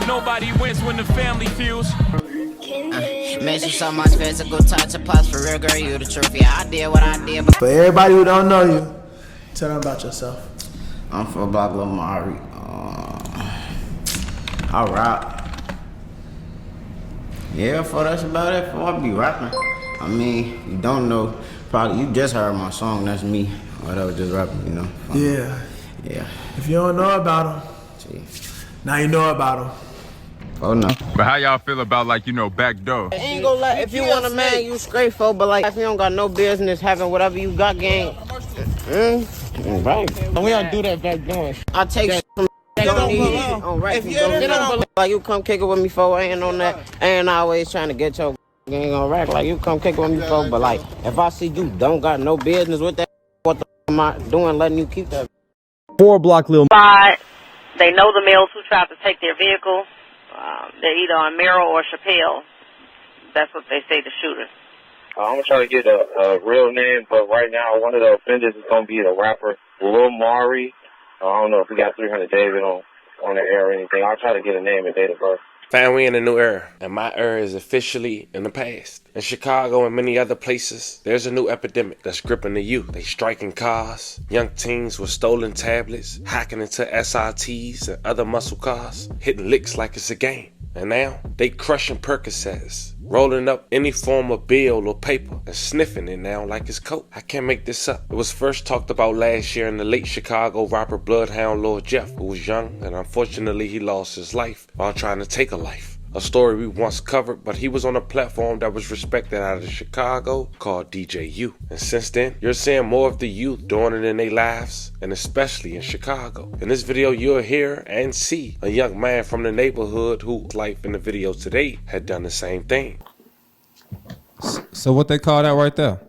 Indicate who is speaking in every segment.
Speaker 1: Nobody wins when the family feels.
Speaker 2: Makes you so much physical touch, a plus for real, girl, you the truth. Yeah, I did what I did.
Speaker 3: For everybody who don't know you, tell them about yourself.
Speaker 2: I'm from Lil Mari. I rap. Yeah, that's about it. I be rapping. I mean, you don't know. Probably you just heard my song. That's me. Or that was just rapping, you know.
Speaker 3: Yeah.
Speaker 2: Yeah.
Speaker 3: If you don't know about him, now you know about him.
Speaker 2: Oh no.
Speaker 4: But how y'all feel about, like, you know, back door?
Speaker 2: Ain't gonna let, if you want a man, you straight for, but like if you don't got no business having whatever you got, gang. Right.
Speaker 5: We don't do that back door.
Speaker 2: I take from you don't need it. Oh, right. If you don't like you come kick it with me for, I ain't on that. I ain't always trying to get your gang on rack. Like you come kick it with me for, but like if I see you don't got no business with that, what the am I doing letting you keep that?
Speaker 6: 4 block Lil
Speaker 7: Mari. They know the males who tried to take their vehicle. They're either on Merrill or Chappelle. That's what they say, the shooters.
Speaker 8: I'm going to try to get a real name, but right now one of the offenders is going to be the rapper Lil Mari. I don't know if we got 300 David on the air or anything. I'll try to get a name and date of birth.
Speaker 9: Fam, we in a new era, and my era is officially in the past. In Chicago and many other places, there's a new epidemic that's gripping the youth. They striking cars, young teens with stolen tablets, hacking into SRTs and other muscle cars, hitting licks like it's a game. And now, they crushing Percocets, rolling up any form of bill or paper, and sniffing it now like it's coke. I can't make this up. It was first talked about last year in the late Chicago rapper Bloodhound Lord Jeff, who was young, and unfortunately he lost his life while trying to take a life. A story we once covered, but he was on a platform that was respected out of Chicago called DJU. And since then, you're seeing more of the youth doing it in their lives, and especially in Chicago. In this video, you'll hear and see a young man from the neighborhood whose life in the video today had done the same thing.
Speaker 6: So what they call that right there?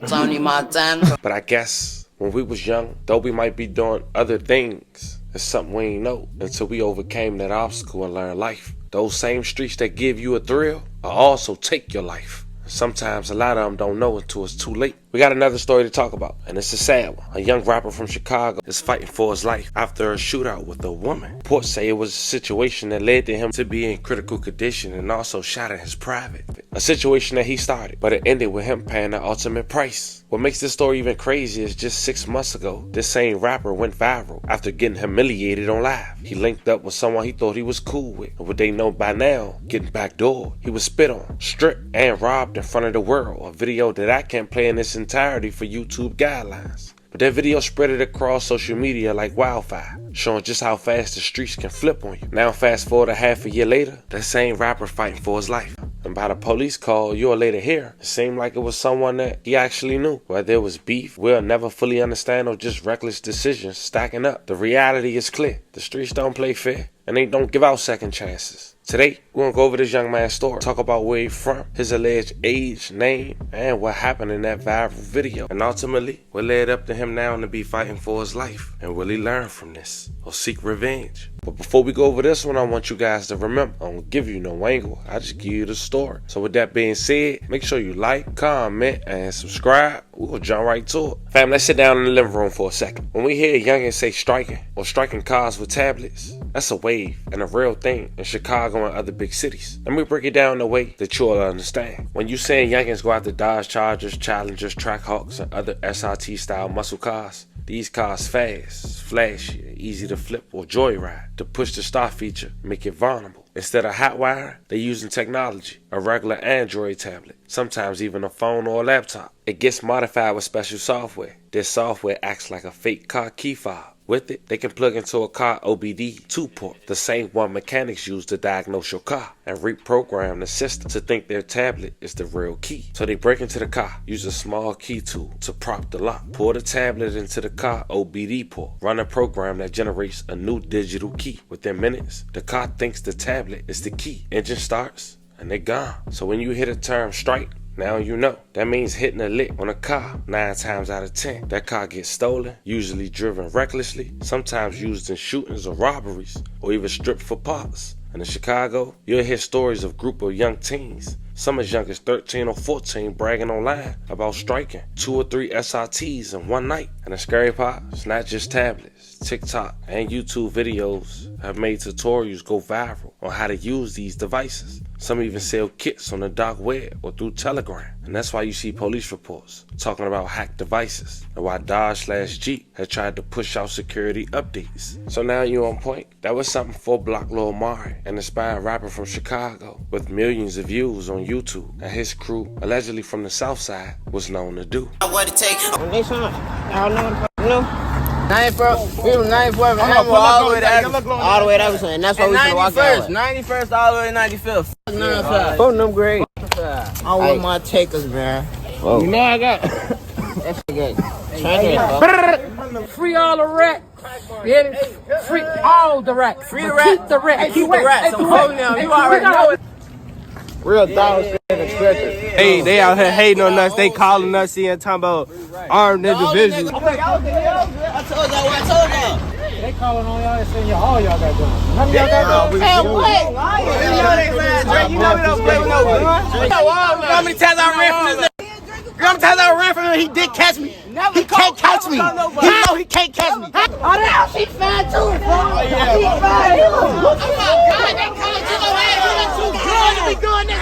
Speaker 2: Tony Montana.
Speaker 9: But I guess when we was young, though we might be doing other things, it's something we ain't know until we overcame that obstacle and learned life. Those same streets that give you a thrill will also take your life. Sometimes a lot of them don't know until it's too late. We got another story to talk about, and it's a sad one. A young rapper from Chicago is fighting for his life after a shootout with a woman. Reports say it was a situation that led to him to be in critical condition and also shot in his private. A situation that he started, but it ended with him paying the ultimate price. What makes this story even crazy is just 6 months ago, this same rapper went viral after getting humiliated on live. He linked up with someone he thought he was cool with, and what they know by now, getting backdoored. He was spit on, stripped, and robbed in front of the world. A video that I can't play in its entirety for YouTube guidelines. But that video spread it across social media like wildfire, showing just how fast the streets can flip on you. Now fast forward a half a year later, that same rapper fighting for his life. And by the police call you'll later hear, it seemed like it was someone that he actually knew. Whether it was beef, we'll never fully understand, or just reckless decisions stacking up. The reality is clear. The streets don't play fair, and they don't give out second chances. Today, we're going to go over this young man's story, talk about where he's from, his alleged age, name, and what happened in that viral video. And ultimately, what led up to him now to be fighting for his life. And will he learn from this or seek revenge? But before we go over this one, I want you guys to remember, I don't give you no angle, I just give you the story. So with that being said, make sure you like, comment, and subscribe. We'll jump right to it. Fam, let's sit down in the living room for a second. When we hear youngins say striking or striking cars with tablets, that's a wave and a real thing in Chicago and other big cities. Let me break it down in a way that you'll understand. When you saying youngins go after Dodge Chargers, Challengers, Trackhawks, and other SRT style muscle cars, these cars fast, flashy, easy to flip or joyride. To push the start feature, make it vulnerable. Instead of hot wire, they're using technology, a regular Android tablet, sometimes even a phone or a laptop. It gets modified with special software. This software acts like a fake car key fob. With it, they can plug into a car OBD2 port, the same one mechanics use to diagnose your car, and reprogram the system to think their tablet is the real key. So they break into the car, use a small key tool to prop the lock, pour the tablet into the car OBD port, run a program that generates a new digital key. Within minutes, the car thinks the tablet is the key. Engine starts, and they're gone. So when you hit a term strike, now you know. That means hitting a lick on a car 9 times out of 10. That car gets stolen, usually driven recklessly, sometimes used in shootings or robberies, or even stripped for parts. And in Chicago, you'll hear stories of a group of young teens, some as young as 13 or 14, bragging online about striking 2 or 3 SRTs in one night. And the scary part, it's not just tablets. TikTok, and YouTube videos have made tutorials go viral on how to use these devices. Some even sell kits on the dark web or through Telegram. And that's why you see police reports talking about hacked devices and why Dodge/Jeep had tried to push out security updates. So now you on point. That was something 4-block Lil Mari, an aspiring rapper from Chicago with millions of views on YouTube, and his crew, allegedly from the South Side, was known to do.
Speaker 2: What it take? Y'all know what the fuck, 91st, we from 91st, all the way to Everson, and that's why we finna walk out.
Speaker 5: 91st all the way to 95th.
Speaker 2: Fuck them grades.
Speaker 5: I want my takers, man.
Speaker 2: Whoa.
Speaker 5: You know I got
Speaker 2: That shit good.
Speaker 10: Free all the rats. Free all the rats.
Speaker 5: free the rat.
Speaker 10: Keep the rats.
Speaker 5: Keep the rats. I'm holding them. You already know it.
Speaker 2: Real dog shit expected.
Speaker 5: Hey, they out here hating on us. They calling us here and talking about armed individuals.
Speaker 2: I told y'all.
Speaker 10: They calling on y'all and saying all y'all got guns. None of y'all got guns.
Speaker 5: Hey, what? You know we don't play with no guns. You know how many times I ran from this nigga? You know how many times I ran from him? He did catch me. He can't catch me. He know he can't catch me.
Speaker 10: Oh, damn, she fat too. She fat. Oh, my God. They calling you the way. You too good to be doing this.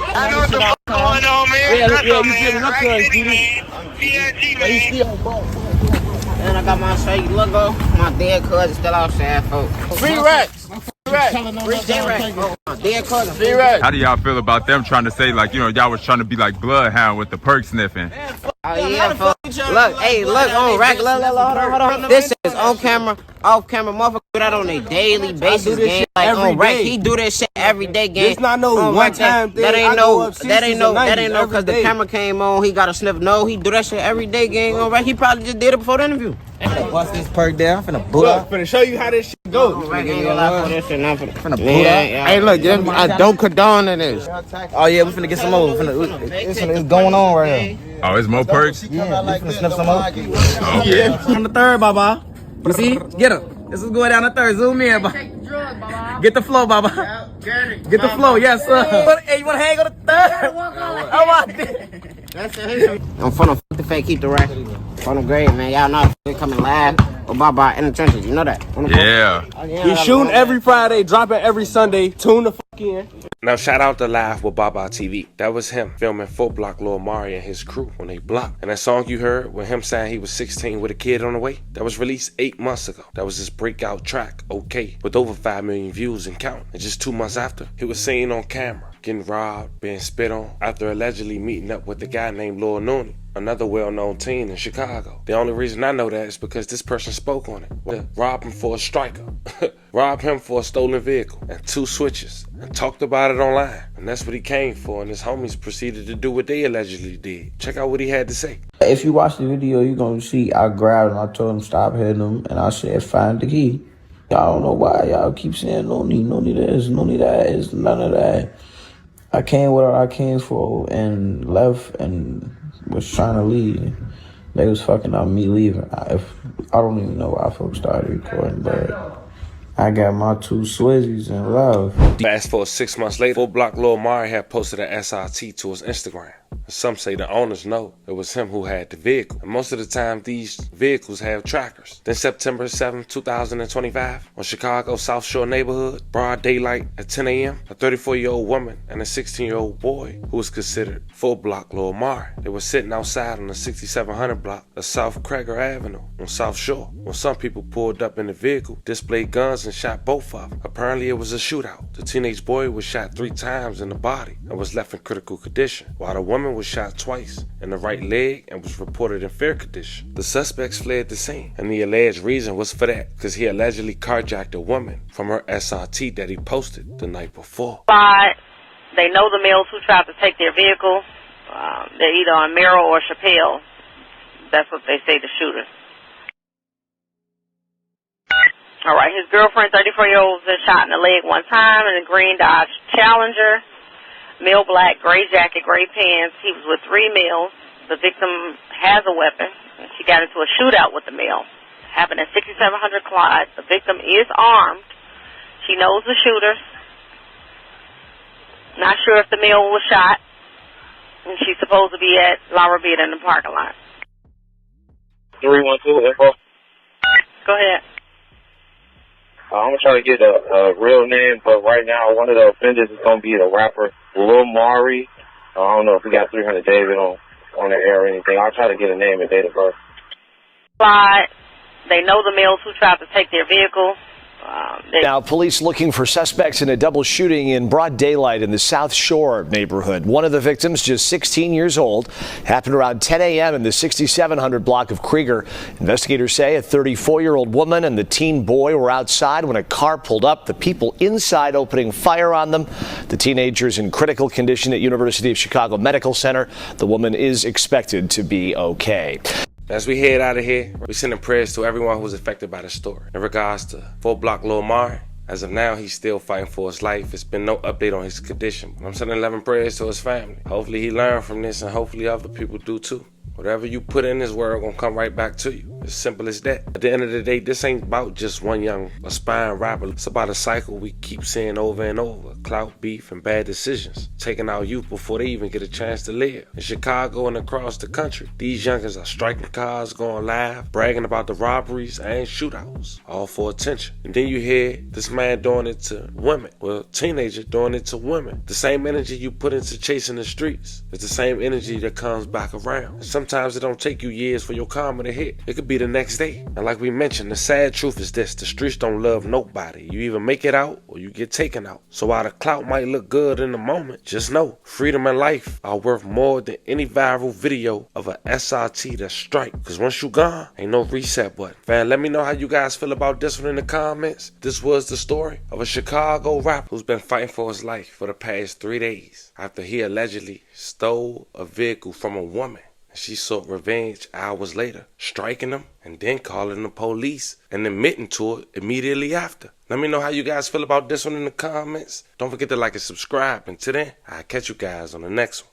Speaker 11: I know what the fuck going on, man.
Speaker 2: Yeah, you giving up to us, And I got my straight logo. My dead cousin still outside, folks.
Speaker 5: Free rats.
Speaker 2: Free dead rats. My dead cousin.
Speaker 5: Free rats.
Speaker 4: How do y'all feel about them trying to say, like, you know, y'all was trying to be like Bloodhound with the perk sniffing?
Speaker 2: Oh yeah, folks. Look, hey, look on rack. Look, hold on. This is on camera, off camera. Motherfucker do that on a daily basis, game. Like on rack, he do that shit every day, game.
Speaker 5: It's not no one time thing.
Speaker 2: That ain't no, cause the camera came on. He got a sniff. No, he do that shit every day, gang. On rack, he probably just did it before the interview.
Speaker 5: Bust this perk down. I'm finna boot up. Finna show you how this shit goes.
Speaker 2: Finna
Speaker 5: boot up. Hey, look, I don't condone this. Oh yeah, we finna get some more. It's going on right here.
Speaker 4: Oh, it's more perks?
Speaker 5: Yeah, we finna sniff some more.
Speaker 4: Yeah.
Speaker 5: On the third, Baba. You see? Get him. This is going down the third. Zoom in, Baba. Get the flow, Baba. Get the flow, yes, sir. Hey, you wanna hang on the third?
Speaker 2: I'm finna the fake, keep the rack. On the grade, man. Y'all know they coming live or bye in the trenches. You know that.
Speaker 4: Yeah.
Speaker 5: We shooting every Friday, dropping every Sunday. Tune the fuck in.
Speaker 9: Now shout out to Live with Baba TV. That was him filming 4-block Lil Mari and his crew when they blocked. And that song you heard with him saying he was 16 with a kid on the way, that was released 8 months ago. That was his breakout track, Okay, with over 5 million views and counting. And just 2 months after, he was seen on camera, getting robbed, being spit on, after allegedly meeting up with a guy named Lil Mari, another well-known teen in Chicago. The only reason I know that is because this person spoke on it. Rob him for a striker, rob him for a stolen vehicle, and 2 switches, and talked about it online. And that's what he came for, and his homies proceeded to do what they allegedly did. Check out what he had to say.
Speaker 12: If you watch the video, you're going to see I grabbed him, I told him stop hitting him, and I said find the key. Y'all don't know why y'all keep saying no need this, no need that, it's none of that. I came what I came for and left and was trying to leave. They was fucking on me leaving. I don't even know why folks started recording, but I got my 2 Swizzies and love.
Speaker 9: Fast forward 6 months later, 4-block Lil Mari had posted an SRT to his Instagram. Some say the owners know it was him who had the vehicle. And most of the time, these vehicles have trackers. Then September 7, 2025, on Chicago's South Shore neighborhood, broad daylight at 10 a.m., a 34-year-old woman and a 16-year-old boy who was considered 4-block Lil Mari. They were sitting outside on the 6700 block of South Crager Avenue on South Shore when some people pulled up in the vehicle, displayed guns, and shot both of them. Apparently, it was a shootout. The teenage boy was shot 3 times in the body and was left in critical condition, while the woman was shot twice in the right leg and was reported in fair condition. The suspects fled the scene, and the alleged reason was for that because he allegedly carjacked a woman from her SRT that he posted the night before.
Speaker 7: They know the males who tried to take their vehicle. They're either on Merrill or Chappelle. That's what they say, the shooter. All right, his girlfriend, 34-year-old, was shot in the leg 1 time in a green Dodge Challenger. Male black, gray jacket, gray pants. He was with 3 males. The victim has a weapon. She got into a shootout with the male. Happened at 6700 Clyde. The victim is armed. She knows the shooter. Not sure if the male was shot. And she's supposed to be at La Rabida in the parking lot.
Speaker 8: 312 info.
Speaker 7: Go ahead.
Speaker 8: I'm gonna try to get a real name, but right now one of the offenders is gonna be the rapper Lil Mari. I don't know if we got 300 David on the air or anything. I'll try to get a name and date of birth.
Speaker 7: They know the males who tried to take their vehicle.
Speaker 13: Now, police looking for suspects in a double shooting in broad daylight in the South Shore neighborhood. One of the victims, just 16 years old, happened around 10 a.m. in the 6700 block of Krieger. Investigators say a 34-year-old woman and the teen boy were outside when a car pulled up, the people inside opening fire on them. The teenager's in critical condition at University of Chicago Medical Center. The woman is expected to be okay.
Speaker 9: As we head out of here, we sending prayers to everyone who was affected by the story. In regards to 4-block Lil Mari, as of now, he's still fighting for his life. It's been no update on his condition. I'm sending 11 prayers to his family. Hopefully he learned from this, and hopefully other people do too. Whatever you put in this world gonna come right back to you. As simple as that. At the end of the day, this ain't about just one young aspiring rapper. It's about a cycle we keep seeing over and over. Clout, beef, and bad decisions. Taking our youth before they even get a chance to live. In Chicago and across the country, these youngers are striking cars, going live, bragging about the robberies and shootouts. All for attention. And then you hear this man doing it to women. Well, teenager doing it to women. The same energy you put into chasing the streets is the same energy that comes back around. Sometimes it don't take you years for your karma to hit. It could be the next day. And like we mentioned, the sad truth is this: the streets don't love nobody. You either make it out or you get taken out. So while the clout might look good in the moment, just know freedom and life are worth more than any viral video of a SRT that strike. Cause once you gone, ain't no reset button. Fam, let me know how you guys feel about this one in the comments. This was the story of a Chicago rapper who's been fighting for his life for the past 3 days after he allegedly stole a vehicle from a woman. She sought revenge hours later, striking him and then calling the police and admitting to it immediately after. Let me know how you guys feel about this one in the comments. Don't forget to like and subscribe. Until then, I'll catch you guys on the next one.